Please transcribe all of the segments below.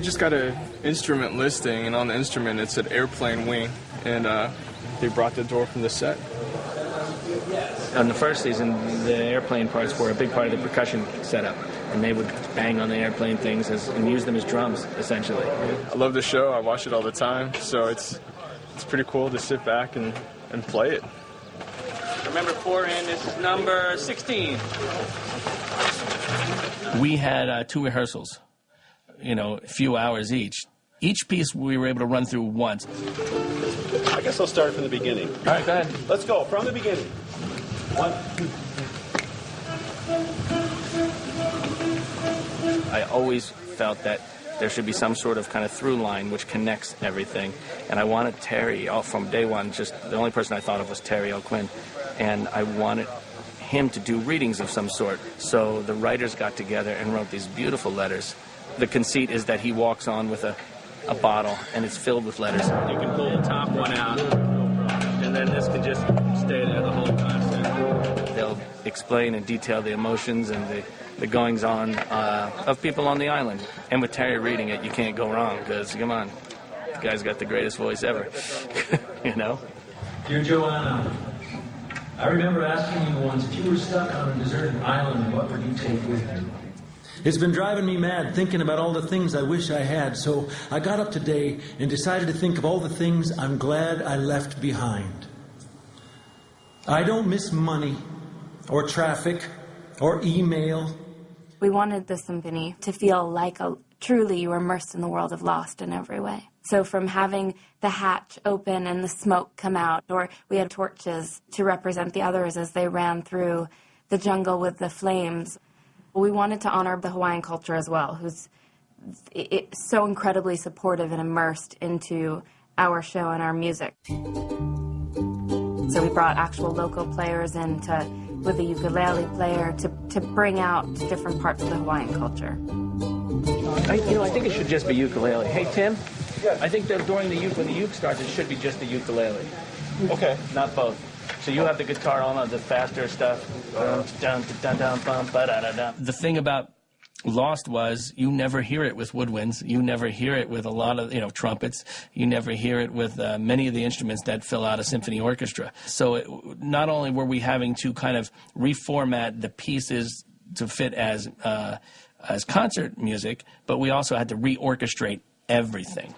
we just got an instrument listing, and on the instrument it said airplane wing, and they brought the door from the set. On the first season, the airplane parts were a big part of the percussion setup, and they would bang on the airplane things and use them as drums, essentially. I love the show. I watch it all the time, so it's pretty cool to sit back and play it. Remember 4 in, this is number 16. We had 2 rehearsals, a few hours each. Each piece we were able to run through once. I guess I'll start from the beginning. All right, go ahead. Let's go, from the beginning. 1, 2. I always felt that there should be some sort of kind of through line which connects everything. And I wanted Terry, from day one, just the only person I thought of was Terry O'Quinn. And I wanted him to do readings of some sort. So the writers got together and wrote these beautiful letters. The conceit is that he walks on with a bottle, and it's filled with letters. You can pull the top one out, and then this can just stay there the whole time. They'll explain and detail the emotions and the goings-on of people on the island. And with Terry reading it, you can't go wrong, because, come on, the guy's got the greatest voice ever, Dear Joanna, I remember asking you once, if you were stuck on a deserted island, what would you take with you? It's been driving me mad thinking about all the things I wish I had, so I got up today and decided to think of all the things I'm glad I left behind. I don't miss money, or traffic, or email. We wanted the symphony to feel like truly you were immersed in the world of Lost in every way. So from having the hatch open and the smoke come out, or we had torches to represent the others as they ran through the jungle with the flames. We wanted to honor the Hawaiian culture as well, who's so incredibly supportive and immersed into our show and our music. So we brought actual local players in with a ukulele player to bring out different parts of the Hawaiian culture. I think it should just be ukulele. Hey, Tim, I think that when the uke starts, it should be just the ukulele. Okay. Not both. So you have the guitar on the faster stuff. The thing about Lost was you never hear it with woodwinds. You never hear it with a lot of trumpets. You never hear it with many of the instruments that fill out a symphony orchestra. So not only were we having to kind of reformat the pieces to fit as concert music, but we also had to reorchestrate everything.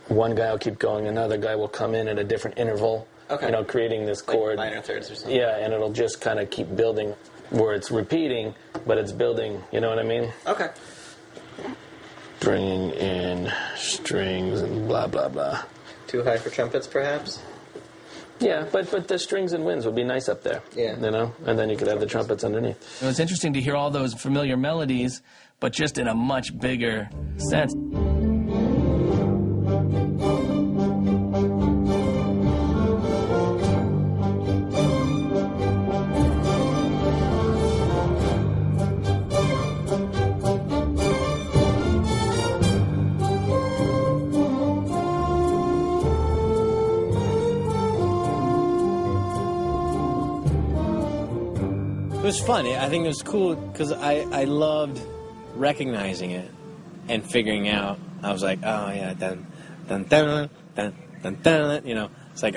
One guy will keep going, another guy will come in at a different interval. Okay. Creating this chord. Like minor thirds or something. Yeah, and it'll just kind of keep building where it's repeating, but it's building, you know what I mean? Okay. Bringing in strings and blah, blah, blah. Too high for trumpets, perhaps? Yeah, but the strings and winds would be nice up there. Yeah. And then you could have the trumpets underneath. It was interesting to hear all those familiar melodies, but just in a much bigger sense. It was fun. I think it was cool because I loved recognizing it and figuring out. I was like, oh yeah, dun dun dun dun dun dun. It's like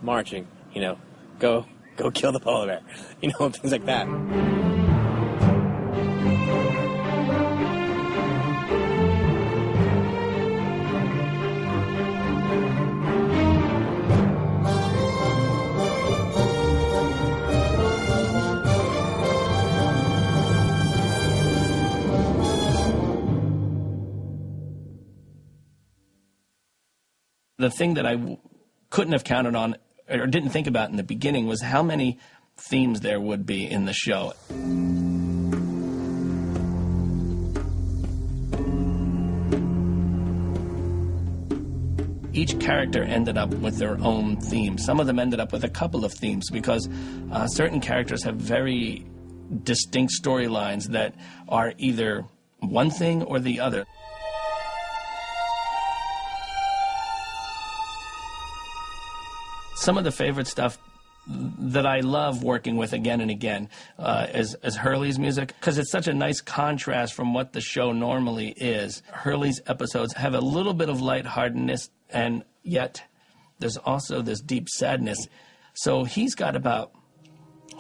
marching. Go kill the polar bear. Things like that. The thing that I couldn't have counted on or didn't think about in the beginning was how many themes there would be in the show. Each character ended up with their own theme. Some of them ended up with a couple of themes because certain characters have very distinct storylines that are either one thing or the other. Some of the favorite stuff that I love working with again and again is Hurley's music, because it's such a nice contrast from what the show normally is. Hurley's episodes have a little bit of lightheartedness, and yet there's also this deep sadness. So he's got about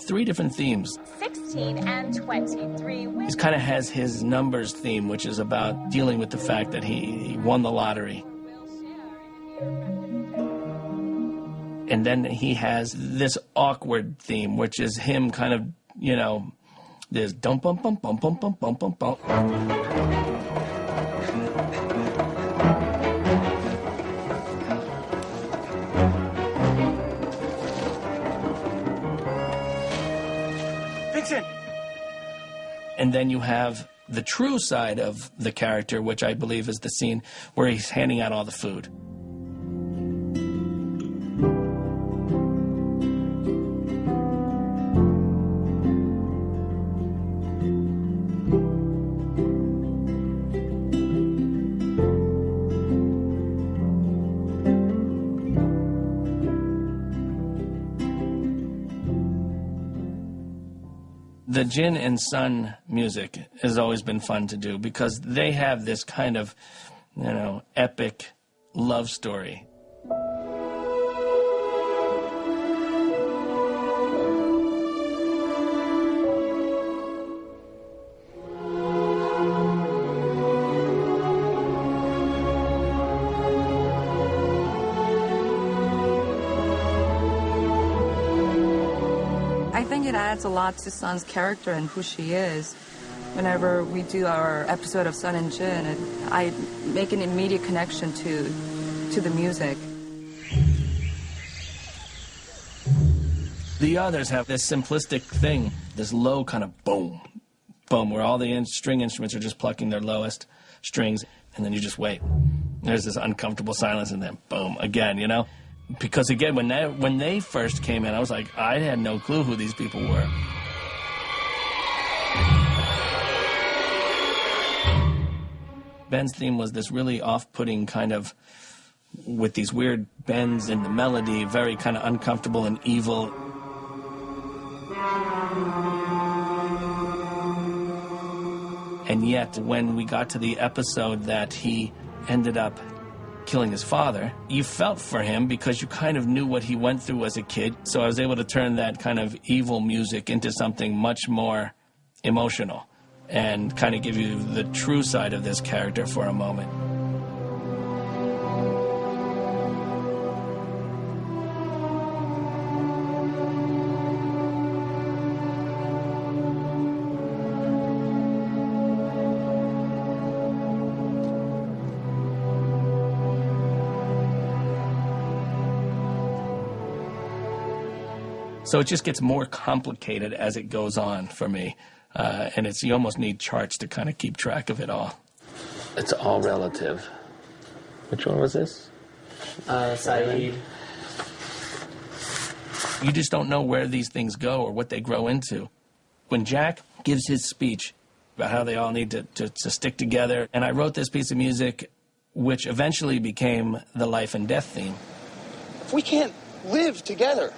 3 different themes. 16 and 23 He kind of has his numbers theme, which is about dealing with the fact that he won the lottery. And then he has this awkward theme, which is him kind of, you know, this dum bum bum bum bum bum bum bum bum. Vincent! And then you have the true side of the character, which I believe is the scene where he's handing out all the food. The Jin and Sun music has always been fun to do because they have this kind of, you know, epic love story. I think it adds a lot to Sun's character and who she is. Whenever we do our episode of Sun and Jin, I make an immediate connection to the music. The others have this simplistic thing, this low kind of boom, boom, where all the string instruments are just plucking their lowest strings, and then you just wait. There's this uncomfortable silence, and then boom, again, you know? Because again, when they first came in, I was like, I had no clue who these people were. Ben's theme was this really off-putting kind of, with these weird bends in the melody, very kind of uncomfortable and evil. And yet, when we got to the episode that he ended up killing his father, you felt for him because you kind of knew what he went through as a kid. So I was able to turn that kind of evil music into something much more emotional and kind of give you the true side of this character for a moment. So it just gets more complicated as it goes on for me. And you almost need charts to kind of keep track of it all. It's all relative. Which one was this? Saeed. You just don't know where these things go or what they grow into. When Jack gives his speech about how they all need to stick together, and I wrote this piece of music which eventually became the life and death theme. If we can't live together,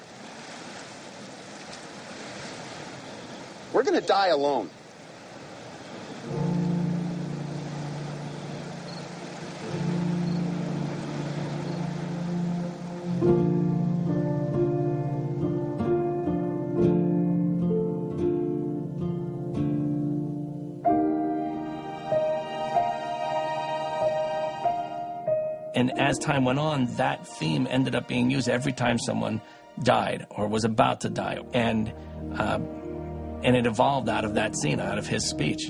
we're going to die alone. And as time went on, that theme ended up being used every time someone died or was about to die. And it evolved out of that scene, out of his speech.